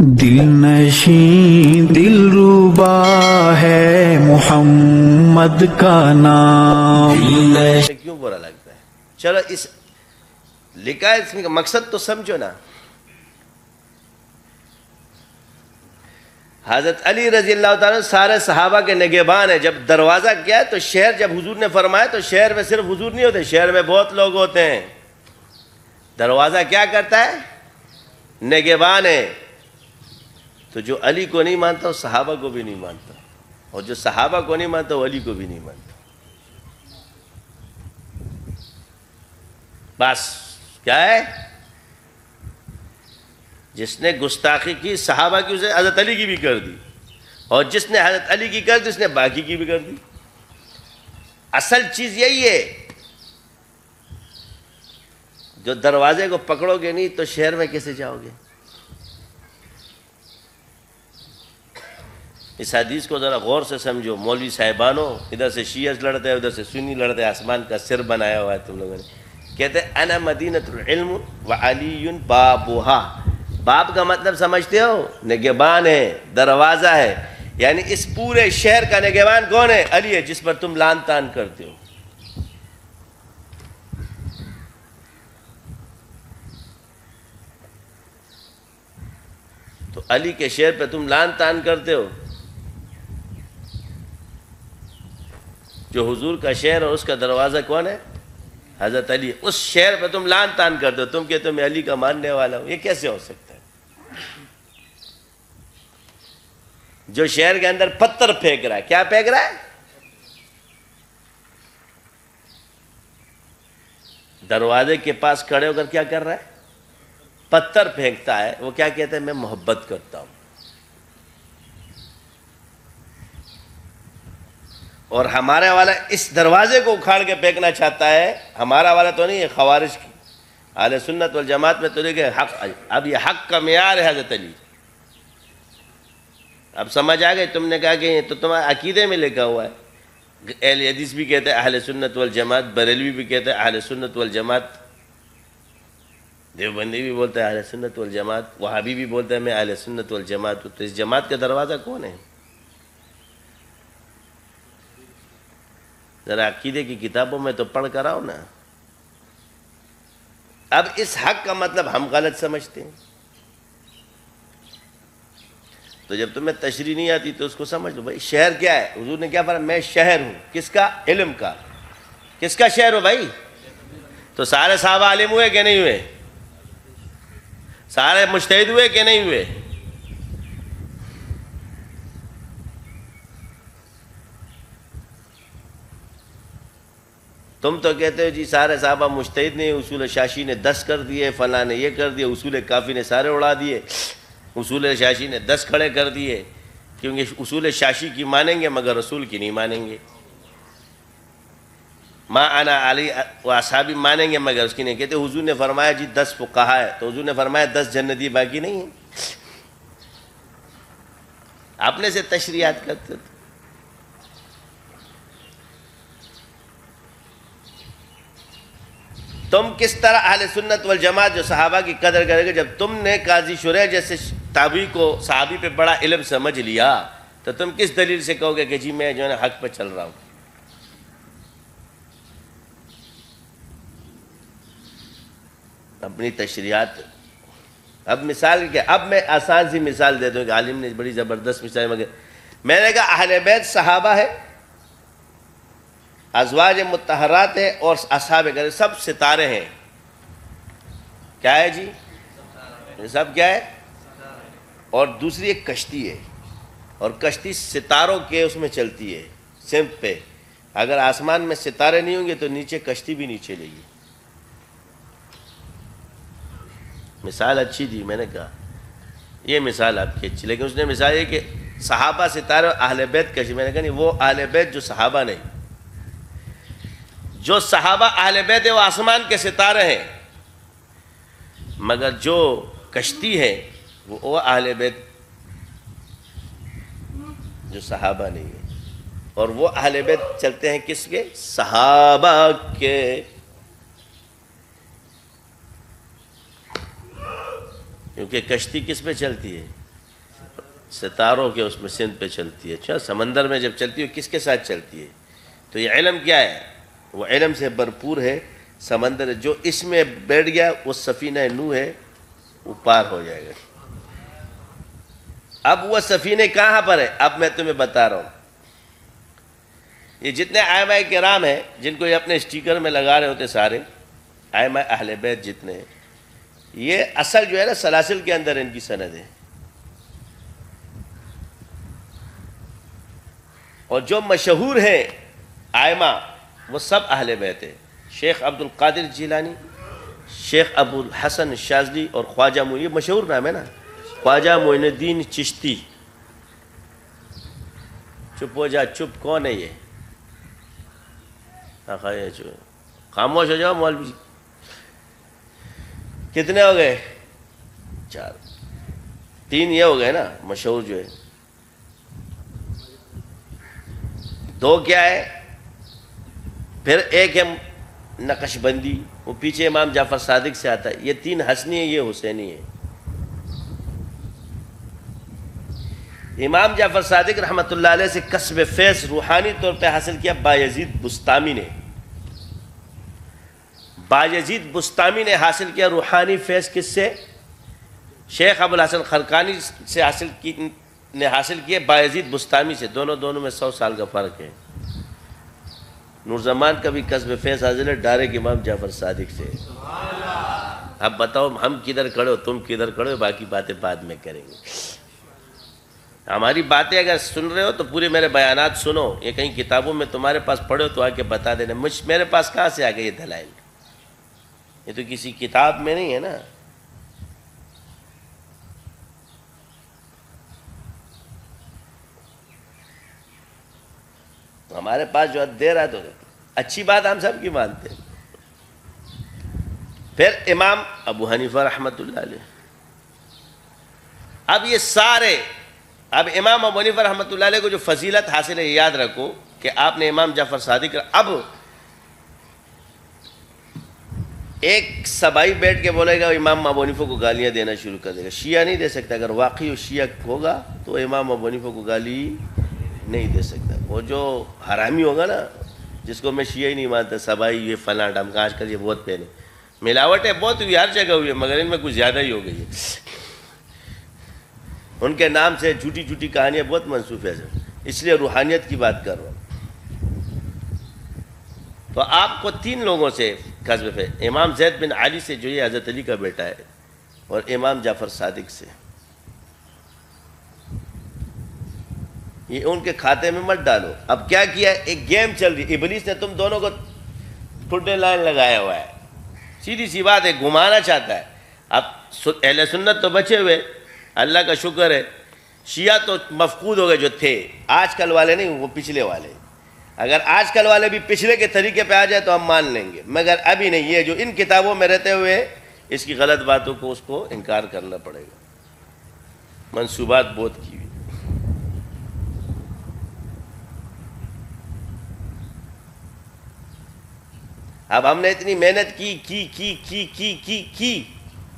دل نشیں دلربا ہے محمد کا نام. کیوں برا لگتا ہے؟ چلو اس لکھا ہے، اس میں مقصد تو سمجھو نا. حضرت علی رضی اللہ تعالیٰ سارے صحابہ کے نگہبان ہیں. جب دروازہ کیا ہے تو شہر، جب حضور نے فرمایا تو شہر میں صرف حضور نہیں ہوتے، شہر میں بہت لوگ ہوتے ہیں. دروازہ کیا کرتا ہے؟ نگہبان ہے. تو جو علی کو نہیں مانتا وہ صحابہ کو بھی نہیں مانتا، اور جو صحابہ کو نہیں مانتا وہ علی کو بھی نہیں مانتا. بس کیا ہے؟ جس نے گستاخی کی صحابہ کی اسے حضرت علی کی بھی کر دی، اور جس نے حضرت علی کی کر دی اس نے باقی کی بھی کر دی. اصل چیز یہی ہے. جو دروازے کو پکڑو گے نہیں تو شہر میں کیسے جاؤ گے؟ اس حدیث کو ذرا غور سے سمجھو. مولوی صاحبانوں، ادھر سے شیعہ لڑتے ہیں، ادھر سے سنی لڑتے ہیں، آسمان کا سر بنایا ہوا ہے تم لوگوں نے. کہتے ہیں انا مدینۃ العلم وعلی بابها. باب کا مطلب سمجھتے ہو؟ نگہبان ہے، دروازہ ہے. یعنی اس پورے شہر کا نگہبان کون ہے؟ علی ہے، جس پر تم لان تان کرتے ہو. تو علی کے شہر پہ تم لان تان کرتے ہو. جو حضور کا شہر اور اس کا دروازہ کون ہے؟ حضرت علی. اس شہر پہ تم لان تان کرتے ہو. تم کہتے ہو میں علی کا ماننے والا ہوں. یہ کیسے ہو سکتا ہے؟ جو شہر کے اندر پتھر پھینک رہا ہے، کیا پھینک رہا ہے؟ دروازے کے پاس کھڑے ہو کر کیا کر رہا ہے؟ پتھر پھینکتا ہے. وہ کیا کہتے ہیں؟ میں محبت کرتا ہوں. اور ہمارا والا اس دروازے کو اکھاڑ کے پھینکنا چاہتا ہے. ہمارا والا تو نہیں ہے، خوارج کی. اہل سنت والجماعت میں تو دیکھیں حق. اب یہ حق کا معیار ہے حضرت علی. اب سمجھ آ گئی؟ تم نے کہا کہ یہ تو تمہارے عقیدے میں لکھا ہوا ہے. اہل حدیث بھی کہتے ہیں اہل سنت والجماعت، بریلوی بھی کہتے ہیں اہل سنت والجماعت، دیوبندی بھی بولتا ہے اہل سنت والجماعت، وہابی بھی بولتا ہے میں اہل سنت والجماعت ہوں. تو اس جماعت کا دروازہ کون ہے؟ ذرا عقیدے کی کتابوں میں تو پڑھ کر آؤ نا. اب اس حق کا مطلب ہم غلط سمجھتے ہیں. تو جب تمہیں تشریح نہیں آتی تو اس کو سمجھ لو. بھائی شہر کیا ہے؟ حضور نے کیا فرمایا؟ میں شہر ہوں. کس کا؟ علم کا. کس کا شہر ہو بھائی؟ تو سارے صحابہ عالم ہوئے کہ نہیں ہوئے؟ سارے مجتہد ہوئے کہ نہیں ہوئے؟ تم تو کہتے ہو جی سارے صحابہ مجتہد نہیں، اصول شاشی نے 10 کر دیے، فلاں نے یہ کر دیا، اصول کافی نے سارے اڑا دیے، اصول شاشی نے 10 کھڑے کر دیے. کیونکہ اصول شاشی کی مانیں گے مگر رسول کی نہیں مانیں گے. ما انا علی و اصحابی مانیں گے مگر اس کی نہیں. کہتے حضور نے فرمایا جی 10 فقہا ہے، تو حضور نے فرمایا 10 جنتی باقی نہیں ہیں. اپنے سے تشریحات کرتے تھے. تم کس طرح اہل سنت والجماعت جو صحابہ کی قدر کرے گے؟ جب تم نے قاضی شریح جیسے تابعی کو صحابی پہ بڑا علم سمجھ لیا تو تم کس دلیل سے کہو گے کہ جی میں جو ہے نا حق پہ چل رہا ہوں؟ اپنی تشریحات. اب مثال کیا؟ اب میں آسان سی مثال دے دوں کہ عالم نے بڑی زبردست مثال مگر میں نے کہا اہل بیت صحابہ ہے، ازواج مطہرات ہے، اور اصحاب کرام سب ستارے ہیں. کیا ہے جی؟ سب کیا ہے؟ اور دوسری ایک کشتی ہے، اور کشتی ستاروں کے اس میں چلتی ہے سمت پہ. اگر آسمان میں ستارے نہیں ہوں گے تو نیچے کشتی بھی نہیں چلے گی. مثال اچھی دی. میں نے کہا یہ مثال آپ کی اچھی، لیکن اس نے مثال یہ کہ صحابہ ستارے اور اہل بیت کشتی. میں نے کہا نہیں، وہ اہل بیت جو صحابہ نہیں. جو صحابہ اہل بیت ہے وہ آسمان کے ستارے ہیں، مگر جو کشتی ہے وہ اہل بیت جو صحابہ نہیں ہے. اور وہ اہل بیت چلتے ہیں کس کے؟ صحابہ کے. کیونکہ کشتی کس پہ چلتی ہے؟ ستاروں کے اس میں سندھ پہ چلتی ہے. اچھا سمندر میں جب چلتی ہے کس کے ساتھ چلتی ہے؟ تو یہ علم کیا ہے؟ وہ علم سے بھرپور ہے سمندر. جو اس میں بیٹھ گیا وہ سفینہ نوح ہے، وہ پار ہو جائے گا. اب وہ سفینے کہاں پر ہے؟ اب میں تمہیں بتا رہا ہوں. یہ جتنے ائمہ کرام ہیں جن کو یہ اپنے اسٹیکر میں لگا رہے ہوتے سارے ائمہ اہل بیت جتنے ہیں، یہ اصل جو ہے نا سلاسل کے اندر ان کی سند ہے. اور جو مشہور ہیں ائمہ وہ سب اہل بیت ہیں. شیخ عبد القادر جیلانی، شیخ ابو الحسن شاذلی اور خواجہ معین، یہ مشہور نام ہے نا، خواجہ معین الدین چشتی. چپ ہو جا، چپ کون ہے یہ؟ خاموش ہو جاؤ مولوی جی. کتنے ہو گئے؟ 4. 3 یہ ہو گئے نا مشہور جو ہے. 2 کیا ہے؟ پھر ایک ہے نقش بندی، وہ پیچھے امام جعفر صادق سے آتا ہے. یہ 3 حسنی ہے، یہ حسینی ہے. امام جعفر صادق رحمۃ اللہ علیہ سے کسب فیض روحانی طور پہ حاصل کیا بایزید بستامی نے. بایزید بستامی نے حاصل کیا روحانی فیض کس سے؟ شیخ ابو الحسن خرقانی سے حاصل کیا بایزید بستامی سے. دونوں میں 100 سال کا فرق ہے. نور زمان کا بھی کسب فیض حاصل ہے ڈائریکٹ امام جعفر صادق سے. اب بتاؤ ہم کدھر کھڑے ہو، تم کدھر کھڑے ہو؟ باقی باتیں بعد میں کریں گے. ہماری باتیں اگر سن رہے ہو تو پورے میرے بیانات سنو. یہ کہیں کتابوں میں تمہارے پاس پڑھو تو آ کے بتا دینا. میرے پاس کہاں سے آ گئے یہ دلائل؟ یہ تو کسی کتاب میں نہیں ہے نا. ہمارے پاس جو دے رہا تو اچھی بات ہم سب کی مانتے ہیں. پھر امام ابو حنیفہ رحمۃ اللہ علیہ. اب یہ سارے، اب امام ابو حنیفہ رحمۃ اللہ علیہ کو جو فضیلت حاصل ہے یاد رکھو کہ آپ نے امام جعفر صادق. اب ایک سبائی بیٹھ کے بولے گا امام ابو حنیفہ کو گالیاں دینا شروع کر دے گا. شیعہ نہیں دے سکتا. اگر واقعی وہ شیعہ ہوگا تو امام ابو حنیفہ کو گالی نہیں دے سکتا. وہ جو حرامی ہوگا نا، جس کو میں شیعہ ہی نہیں مانتا، سبائی یہ فلاں ڈم کا، آج کل یہ بہت پہنے ملاوٹیں بہت ہوئی، ہر جگہ ہوئی ہے، مگر ان میں کچھ زیادہ ہی ہو گئی ہے. ان کے نام سے جھوٹی جھوٹی کہانیاں بہت منسوخ ہے. اس لیے روحانیت کی بات کر رہا ہوں. تو آپ کو 3 لوگوں سے قصب ہے. امام زید بن علی سے جو یہ حضرت علی کا بیٹا ہے، اور امام جعفر صادق سے. یہ ان کے کھاتے میں مت ڈالو. اب کیا کیا؟ ایک گیم چل رہی. ابلیس نے تم دونوں کو ٹھڈے لائن لگایا ہوا ہے. سیدھی سی بات ہے، گھمانا چاہتا ہے. اب اہل سنت تو بچے ہوئے، اللہ کا شکر ہے. شیعہ تو مفقود ہو گئے جو تھے، آج کل والے نہیں، وہ پچھلے والے. اگر آج کل والے بھی پچھلے کے طریقے پہ آ جائے تو ہم مان لیں گے، مگر ابھی نہیں. یہ جو ان کتابوں میں رہتے ہوئے اس کی غلط باتوں کو اس کو انکار کرنا پڑے گا. منصوبات بہت کی ہوئی. اب ہم نے اتنی محنت کی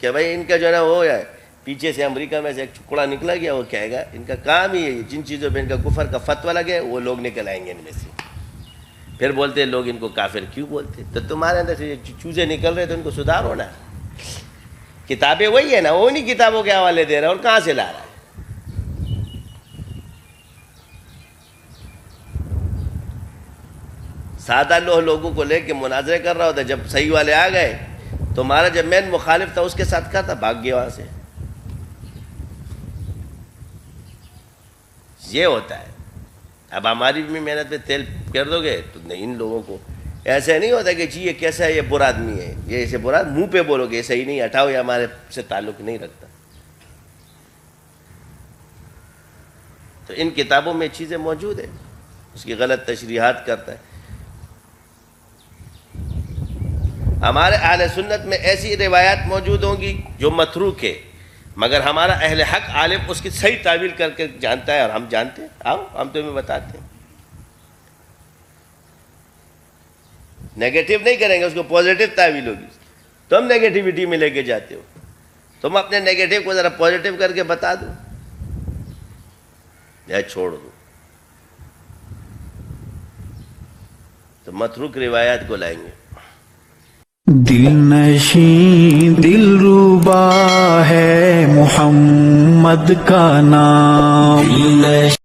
کہ بھائی ان کا جو ہے نا وہ ہے، پیچھے سے امریکہ میں سے ایک ٹکڑا نکلا گیا، وہ کہے گا ان کا کام ہی ہے جن چیزوں پہ ان کا کفر کا فتویٰ لگے وہ لوگ نکل آئیں گے ان میں سے. پھر بولتے ہیں لوگ ان کو کافر کیوں بولتے؟ تو تمہارے اندر سے چوزے نکل رہے تو ان کو سدھار ہونا. کتابیں وہی ہے نا، وہ انہیں کتابوں کے حوالے دے رہا ہے، اور کہاں سے لا رہا ہے؟ سادہ لوگوں کو لے کے مناظرے کر رہا ہوتا. جب صحیح والے آ گئے، تمہارا جب مین مخالف تھا اس کے ساتھ کیا تھا؟ بھاگ گیا وہاں سے. یہ ہوتا ہے. اب ہماری بھی محنت پہ تیل کر دو گے تو نہیں. ان لوگوں کو ایسے نہیں ہوتا کہ جی یہ کیسا ہے، یہ برا آدمی ہے، یہ ایسے برا منہ پہ بولو گے صحیح نہیں، ہٹاؤ، یہ ہمارے سے تعلق نہیں رکھتا. تو ان کتابوں میں چیزیں موجود ہیں، اس کی غلط تشریحات کرتا ہے. ہمارے اہل سنت میں ایسی روایات موجود ہوں گی جو متروک ہے، مگر ہمارا اہل حق عالم اس کی صحیح تعویل کر کے جانتا ہے، اور ہم جانتے ہیں. آؤ ہم تمہیں بتاتے ہیں. نیگیٹو نہیں کریں گے، اس کو پازیٹیو تعویل ہوگی. تم نیگیٹیوٹی میں لے کے جاتے ہو. تم اپنے نیگیٹو کو ذرا پازیٹیو کر کے بتا دو. یا چھوڑ دوں. تو متروک روایات کو لائیں گے. دل نشین دل ربا ہے محمد کا نام.